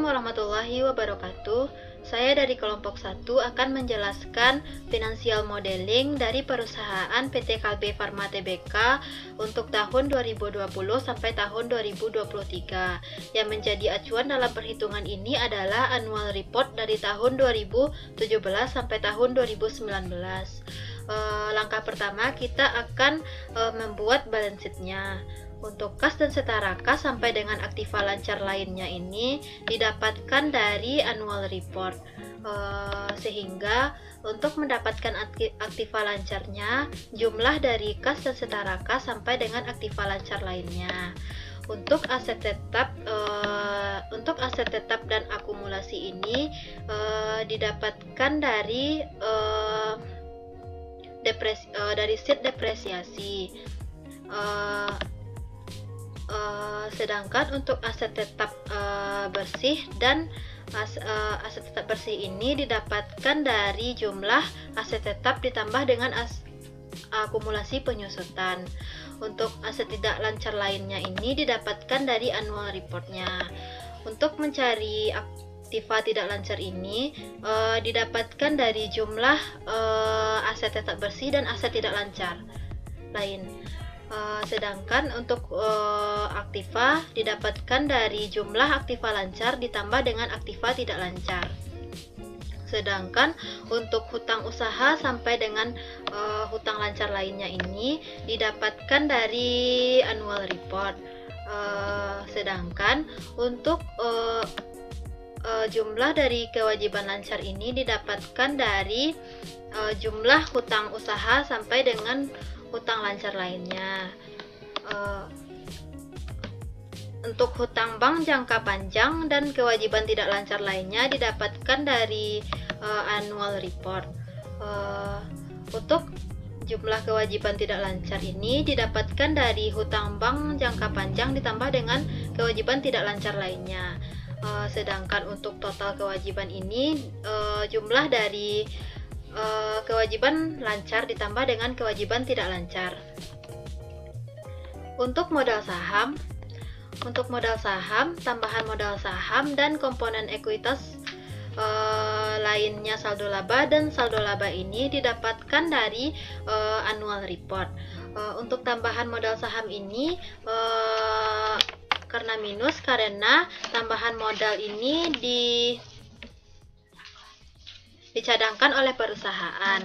Assalamualaikum warahmatullahi wabarakatuh. Saya dari kelompok 1 akan menjelaskan financial modeling dari perusahaan PT Kalbe Farma Tbk untuk tahun 2020 sampai tahun 2023. Yang menjadi acuan dalam perhitungan ini adalah annual report dari tahun 2017 sampai tahun 2019. Langkah pertama kita akan membuat balance sheet-nya. Untuk kas dan setara kas sampai dengan aktiva lancar lainnya ini didapatkan dari annual report, sehingga untuk mendapatkan aktiva lancarnya jumlah dari kas dan setara kas sampai dengan aktiva lancar lainnya. Untuk aset tetap dan akumulasi ini didapatkan dari sheet depresiasi. Sedangkan untuk aset tetap bersih dan aset tetap bersih ini didapatkan dari jumlah aset tetap ditambah dengan akumulasi penyusutan. Untuk aset tidak lancar lainnya ini didapatkan dari annual reportnya. Untuk mencari aktiva tidak lancar ini didapatkan dari jumlah aset tetap bersih dan aset tidak lancar lain. Sedangkan untuk aktiva didapatkan dari jumlah aktiva lancar ditambah dengan aktiva tidak lancar. Sedangkan untuk hutang usaha sampai dengan hutang lancar lainnya ini didapatkan dari annual report. Sedangkan untuk jumlah dari kewajiban lancar ini didapatkan dari jumlah hutang usaha sampai dengan hutang lancar lainnya. Untuk hutang bank jangka panjang dan kewajiban tidak lancar lainnya didapatkan dari annual report. Untuk jumlah kewajiban tidak lancar ini didapatkan dari hutang bank jangka panjang ditambah dengan kewajiban tidak lancar lainnya. Sedangkan untuk total kewajiban ini jumlah dari kewajiban lancar ditambah dengan kewajiban tidak lancar. Untuk modal saham, tambahan modal saham dan komponen ekuitas lainnya saldo laba dan saldo laba ini didapatkan dari annual report. Untuk tambahan modal saham ini karena minus karena tambahan modal ini dicadangkan oleh perusahaan.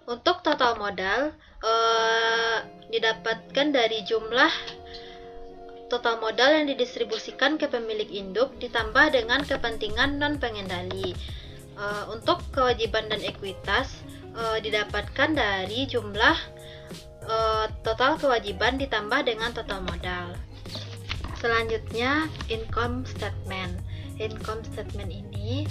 Untuk total modal didapatkan dari jumlah total modal yang didistribusikan ke pemilik induk ditambah dengan kepentingan non pengendali. Untuk kewajiban dan ekuitas didapatkan dari jumlah total kewajiban ditambah dengan total modal. Selanjutnya income statement. Income statement ini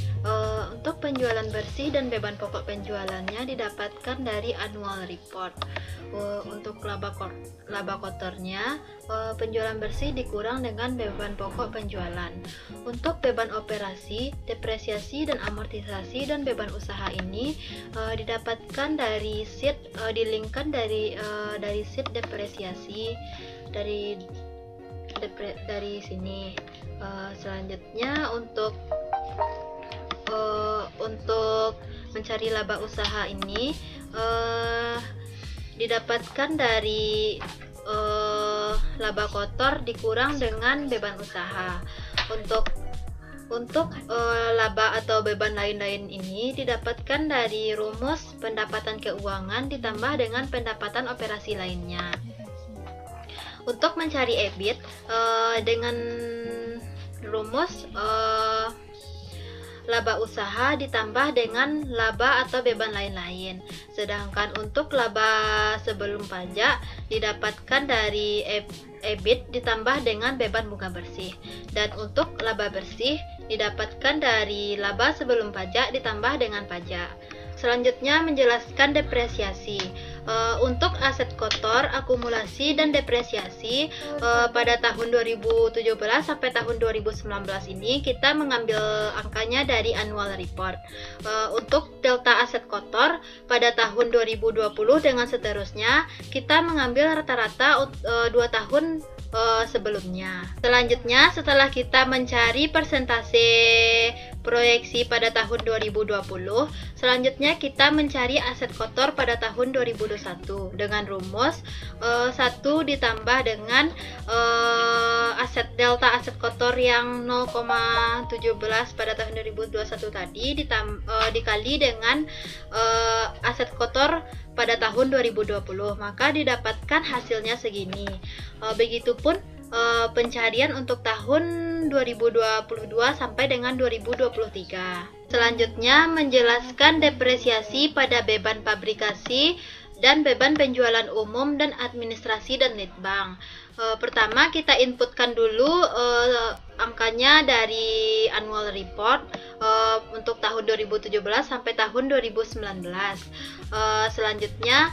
untuk penjualan bersih dan beban pokok penjualannya didapatkan dari annual report. Untuk laba kotornya penjualan bersih dikurang dengan beban pokok penjualan. Untuk beban operasi, depresiasi dan amortisasi dan beban usaha ini didapatkan dari sheet dilingkan dari sheet depresiasi dari sini. Selanjutnya untuk mencari laba usaha ini didapatkan dari laba kotor dikurang dengan beban usaha. Untuk laba atau beban lain-lain ini didapatkan dari rumus pendapatan keuangan ditambah dengan pendapatan operasi lainnya. Untuk mencari EBIT dengan rumus laba usaha ditambah dengan laba atau beban lain-lain. Sedangkan untuk laba sebelum pajak didapatkan dari EBIT ditambah dengan beban bunga bersih. Dan untuk laba bersih didapatkan dari laba sebelum pajak ditambah dengan pajak. Selanjutnya menjelaskan depresiasi. Untuk aset kotor, akumulasi dan depresiasi pada tahun 2017 sampai tahun 2019 ini kita mengambil angkanya dari annual report. Untuk delta aset kotor pada tahun 2020 dengan seterusnya kita mengambil rata-rata 2 tahun sebelumnya. Selanjutnya, setelah kita mencari persentase proyeksi pada tahun 2020, selanjutnya kita mencari aset kotor pada tahun 2021 dengan rumus 1 ditambah dengan delta aset kotor yang 0,17 pada tahun 2021 tadi dikali dengan aset kotor pada tahun 2020, maka didapatkan hasilnya segini. Begitupun pencarian untuk tahun 2022 sampai dengan 2023. Selanjutnya menjelaskan depresiasi pada beban pabrikasi dan beban penjualan umum dan administrasi dan litbang. Pertama kita inputkan dulu angkanya dari annual report untuk tahun 2017 sampai tahun 2019. Selanjutnya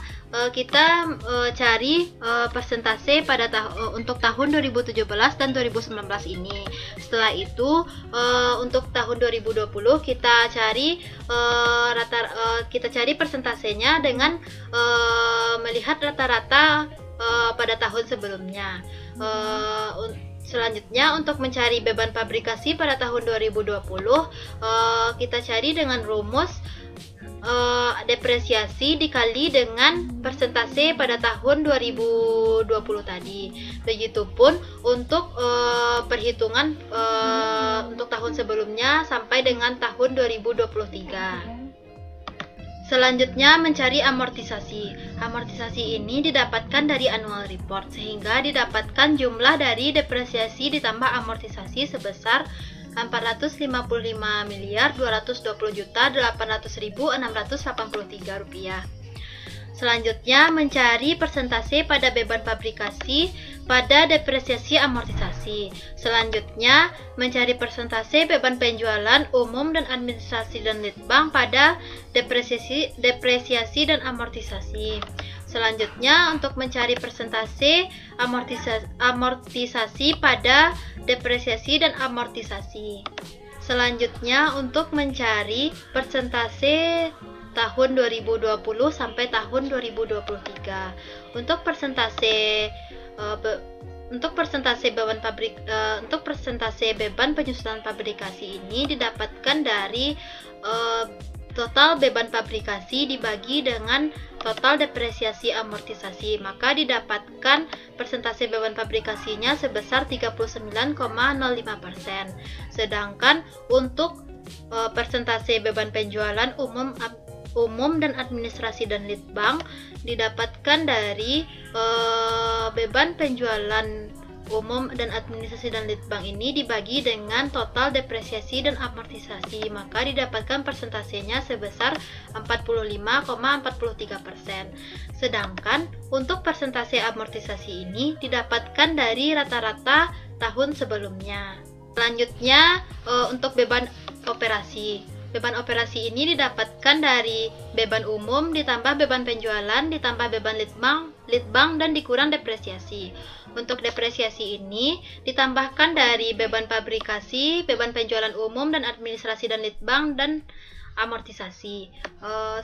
kita cari persentase pada untuk tahun 2017 dan 2019 ini. Setelah itu untuk tahun 2020 kita cari kita cari persentasenya dengan melihat rata-rata pada tahun sebelumnya. Selanjutnya untuk mencari beban pabrikasi pada tahun 2020 kita cari dengan rumus depresiasi dikali dengan persentase pada tahun 2020 tadi. Begitupun untuk perhitungan untuk tahun sebelumnya sampai dengan tahun 2023. Selanjutnya mencari amortisasi. Amortisasi ini didapatkan dari annual report sehingga didapatkan jumlah dari depresiasi ditambah amortisasi sebesar 455.220.800.683 rupiah. Selanjutnya mencari persentase pada beban pabrikasi pada depresiasi amortisasi. Selanjutnya mencari persentase beban penjualan umum dan administrasi dan litbang pada depresiasi dan amortisasi. Selanjutnya untuk mencari persentase amortisasi pada depresiasi dan amortisasi. Selanjutnya untuk mencari persentase tahun 2020 sampai tahun 2023. Untuk persentase beban penyusunan pabrikasi ini didapatkan dari total beban pabrikasi dibagi dengan total depresiasi amortisasi, maka didapatkan persentase beban pabrikasinya sebesar 39,05%. Sedangkan untuk persentase beban penjualan umum dan administrasi dan litbang didapatkan dari beban penjualan umum dan administrasi dan litbang ini dibagi dengan total depresiasi dan amortisasi, maka didapatkan persentasenya sebesar 45,43%. Sedangkan untuk persentase amortisasi ini didapatkan dari rata-rata tahun sebelumnya. Selanjutnya untuk beban operasi. Beban operasi ini didapatkan dari beban umum ditambah beban penjualan ditambah beban litbang dan dikurang depresiasi. Untuk depresiasi ini ditambahkan dari beban pabrikasi, beban penjualan umum dan administrasi dan litbang dan amortisasi.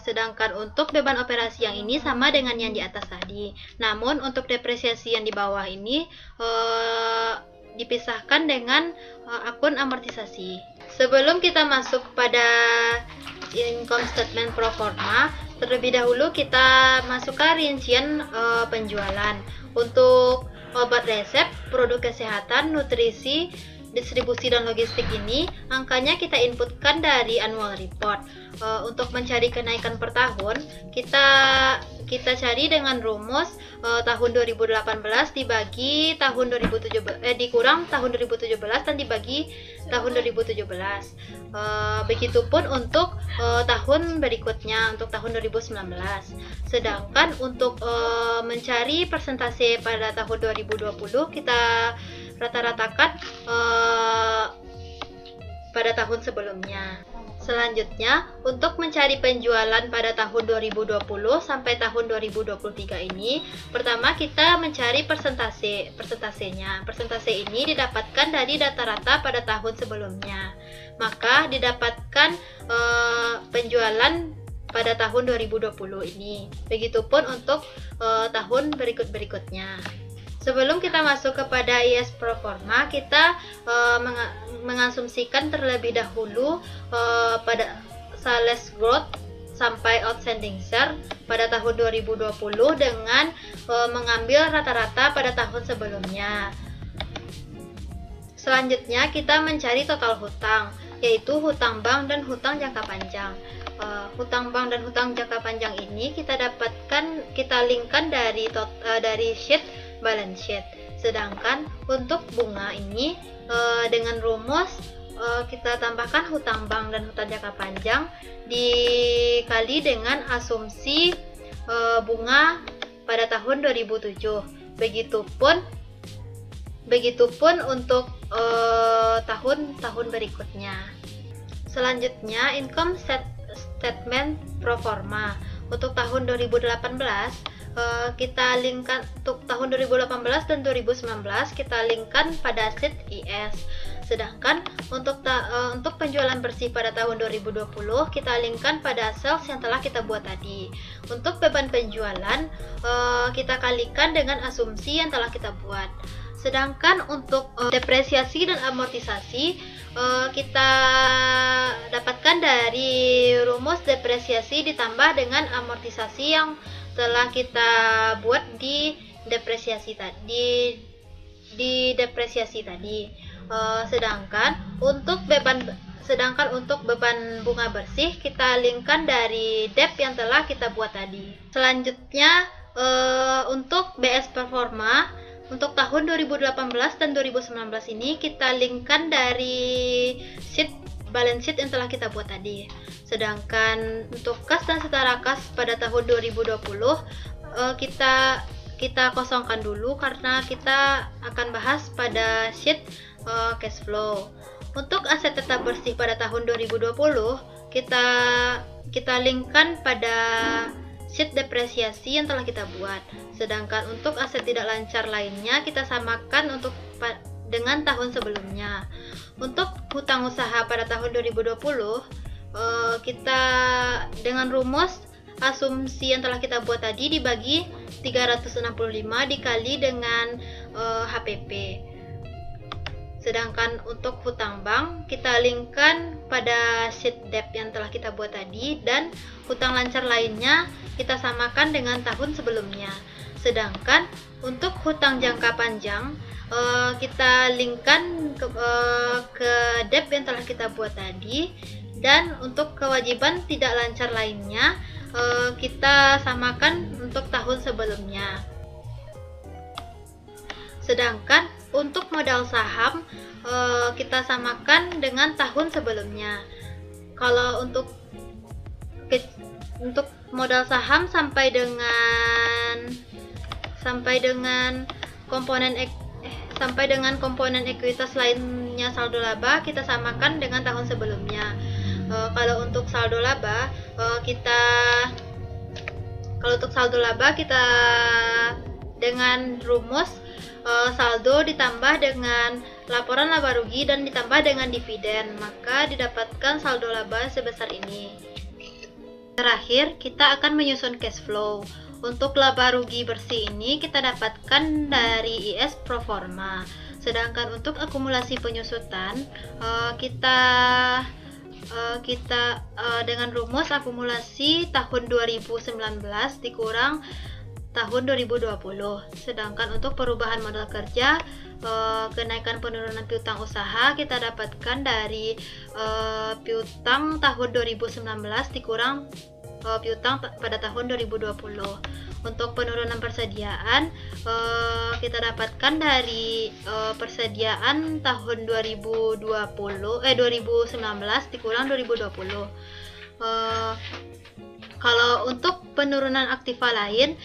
Sedangkan untuk beban operasi yang ini sama dengan yang di atas tadi. Namun untuk depresiasi yang di bawah ini dipisahkan dengan akun amortisasi. Sebelum kita masuk pada income statement pro forma, terlebih dahulu kita masukkan rincian penjualan. Untuk obat resep, produk kesehatan, nutrisi, distribusi dan logistik ini angkanya kita inputkan dari annual report. Untuk mencari kenaikan per tahun kita cari dengan rumus tahun 2018 dibagi tahun 2017 dikurang tahun 2017 dan dibagi tahun 2017. Begitupun untuk tahun berikutnya untuk tahun 2019. Sedangkan untuk mencari persentase pada tahun 2020 kita rata-ratakan pada tahun sebelumnya. Selanjutnya, untuk mencari penjualan pada tahun 2020 sampai tahun 2023 ini, pertama kita mencari persentasenya. Persentase ini didapatkan dari data rata pada tahun sebelumnya. Maka didapatkan penjualan pada tahun 2020 ini. Begitupun untuk tahun berikut-berikutnya. Sebelum kita masuk kepada IS Proforma, kita mengasumsikan terlebih dahulu pada sales growth sampai outstanding share pada tahun 2020 dengan mengambil rata-rata pada tahun sebelumnya. Selanjutnya kita mencari total hutang, yaitu hutang bank dan hutang jangka panjang. Hutang bank dan hutang jangka panjang ini kita linkkan dari sheet balance sheet. Sedangkan untuk bunga ini dengan rumus kita tambahkan hutang bank dan hutang jangka panjang dikali dengan asumsi bunga pada tahun 2007. Begitupun untuk tahun-tahun berikutnya. Selanjutnya, income statement pro forma. Untuk tahun 2018 kita linkkan, untuk tahun 2018 dan 2019 kita linkkan pada sheet IS. Sedangkan untuk penjualan bersih pada tahun 2020 kita linkkan pada sales yang telah kita buat tadi. Untuk beban penjualan kita kalikan dengan asumsi yang telah kita buat. Sedangkan untuk depresiasi dan amortisasi kita dapatkan dari rumus depresiasi ditambah dengan amortisasi yang telah kita buat di depresiasi tadi. Sedangkan untuk beban bunga bersih kita linkkan dari debt yang telah kita buat tadi. Selanjutnya untuk BS performa untuk tahun 2018 dan 2019 ini kita linkkan dari balance sheet yang telah kita buat tadi. Sedangkan untuk kas dan setara kas pada tahun 2020 kita kosongkan dulu karena kita akan bahas pada sheet cash flow. Untuk aset tetap bersih pada tahun 2020 kita linkkan pada sheet depresiasi yang telah kita buat. Sedangkan untuk aset tidak lancar lainnya kita samakan dengan tahun sebelumnya. Untuk hutang usaha pada tahun 2020 kita dengan rumus asumsi yang telah kita buat tadi dibagi 365 dikali dengan HPP. Sedangkan untuk hutang bank kita linkkan pada sheet debt yang telah kita buat tadi, dan hutang lancar lainnya kita samakan dengan tahun sebelumnya. Sedangkan untuk hutang jangka panjang kita linkkan ke debt yang telah kita buat tadi, dan untuk kewajiban tidak lancar lainnya kita samakan untuk tahun sebelumnya. Sedangkan untuk modal saham kita samakan dengan tahun sebelumnya. Kalau untuk modal saham sampai komponen ekuitas lainnya saldo laba kita samakan dengan tahun sebelumnya. Kalau untuk saldo laba kita dengan rumus saldo ditambah dengan laporan laba rugi dan ditambah dengan dividen, maka didapatkan saldo laba sebesar ini. Terakhir, kita akan menyusun cash flow. Untuk laba rugi bersih ini kita dapatkan dari IS Proforma. Sedangkan untuk akumulasi penyusutan kita dengan rumus akumulasi tahun 2019 dikurang tahun 2020. Sedangkan untuk perubahan modal kerja, kenaikan penurunan piutang usaha kita dapatkan dari piutang tahun 2019 dikurang piutang pada tahun 2020. Untuk penurunan persediaan kita dapatkan dari persediaan tahun 2019 dikurang 2020. Kalau untuk penurunan aktiva lain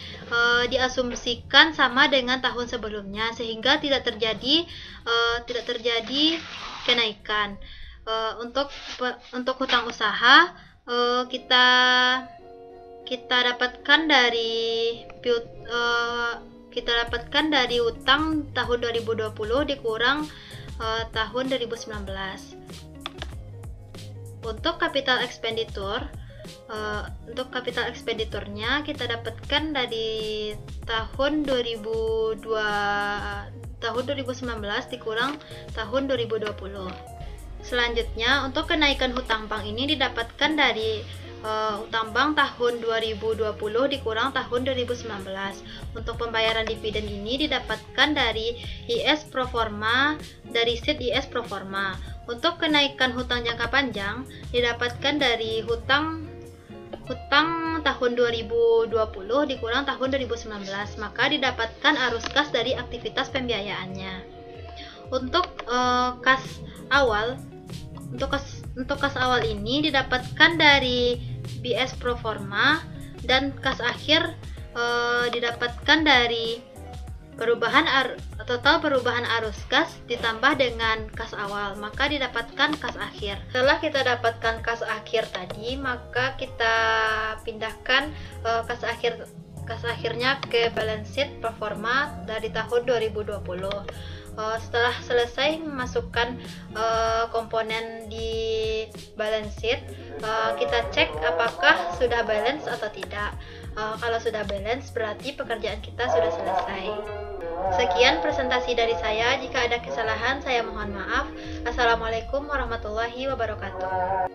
diasumsikan sama dengan tahun sebelumnya sehingga tidak terjadi kenaikan. Untuk hutang usaha kita dapatkan dari utang tahun 2020 dikurang tahun 2019. Untuk capital expenditure, nya kita dapatkan dari tahun 2019 dikurang tahun 2020. Selanjutnya, untuk kenaikan hutang bank ini didapatkan dari utang bank tahun 2020 dikurang tahun 2019. Untuk pembayaran dividen ini didapatkan dari IS proforma, dari sheet IS proforma. Untuk kenaikan hutang jangka panjang didapatkan dari hutang tahun 2020 dikurang tahun 2019, maka didapatkan arus kas dari aktivitas pembiayaannya. Untuk kas awal ini didapatkan dari BS proforma, dan kas akhir didapatkan dari total perubahan arus kas ditambah dengan kas awal, maka didapatkan kas akhir. Setelah kita dapatkan kas akhir tadi, maka kita pindahkan kas akhirnya ke balance sheet performa dari tahun 2020. Setelah selesai memasukkan komponen di balance sheet, kita cek apakah sudah balance atau tidak. Kalau sudah balance, berarti pekerjaan kita sudah selesai. Sekian presentasi dari saya. Jika ada kesalahan, saya mohon maaf. Assalamualaikum warahmatullahi wabarakatuh.